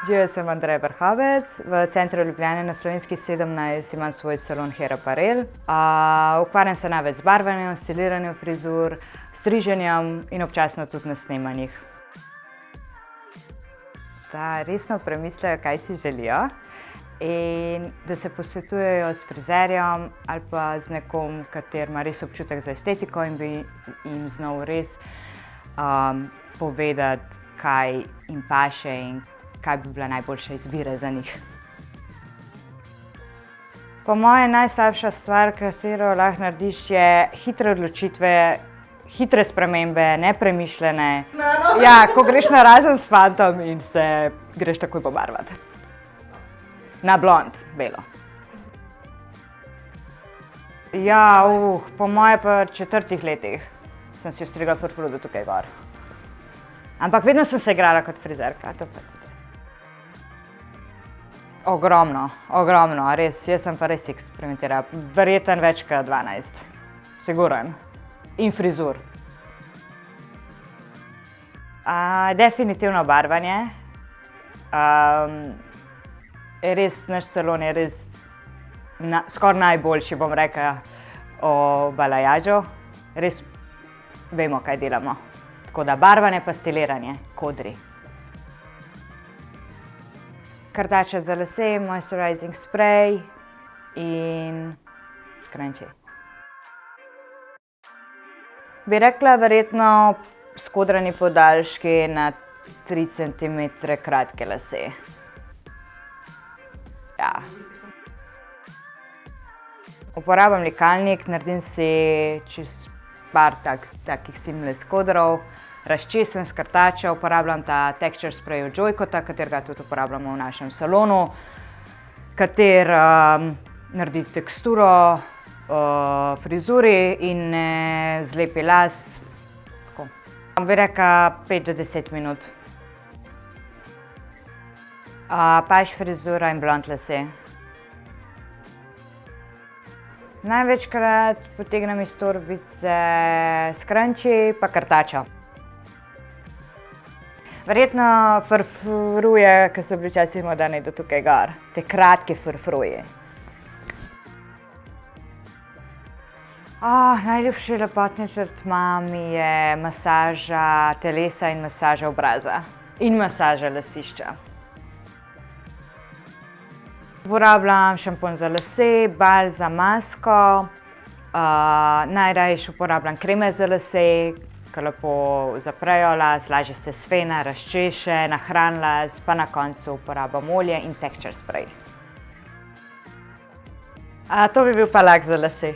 Živijo, sem Andreja Vrhovec, v centru Ljubljane na Slovenski 17 imam svoj salon Hair Apparel. Ukvarjam se največ z barvanjem, stiliranjem frizur, striženjem in občasno tudi na snemanjih. Da resno premislijo, kaj si želijo, in da se posvetujejo s frizerjem ali pa z nekom, kater ima res občutek za estetiko in bi jim znal res povedati, kaj jim paše in kaj bi bila najboljša izbira za njih. Po moje najslabša stvar, katero lahko narediš, je hitre odločitve, hitre spremembe, nepremišljene. Ja, ko greš na razen s fantom in se greš takoj pobarvati. Na blond, belo. Ja, po moje pa v 4 letih sem si ostrigla frufru tukaj gor. Ampak vedno sem se igrala kot frizerka. Ogromno, res. Jaz sem pa res eksperimentirala. Verjetno več kot 12. Siguren. In frizur. Definitivno barvanje. Res, naš salon je res skoraj najboljši, bom rekla, o balajažu. Res vemo, kaj delamo. Tako da barvanje pa stiliranje, kodri. Krtača za lase, moisturizing spray in scrunchie. Bi rekla verjetno skodrani podaljški na 3 centimetre kratke lase. Ja. Uporabljam likalnik, naredim si čez par takih seamless kodrov. Razčesim s krtačo, uporabljam ta texture spray od Joycota, katerega tudi uporabljamo v našem salonu, kater naredi teksturo frizuri in ne zlepi las. Bi rekla 5 do 10 minut. Paž frizura in blond lase. Največkrat potegnem iz torbice scrunchie pa krtačo. Verjetno frufruje, ki so bili včasih moderni do tukaj gor. Te kratki frufruji. Najljubši lepotni tretma mi je masaža telesa in masaža obraza. In masaža lasišča. Uporabljam šampon za lase, balm za masko. Najrajši uporabljam kreme za lase, ki lepo zaprejo las, lažje se sfena, razčeše, nahrani las, pa na koncu uporabljam olje in texture spray. To bi bil pa lak za lase.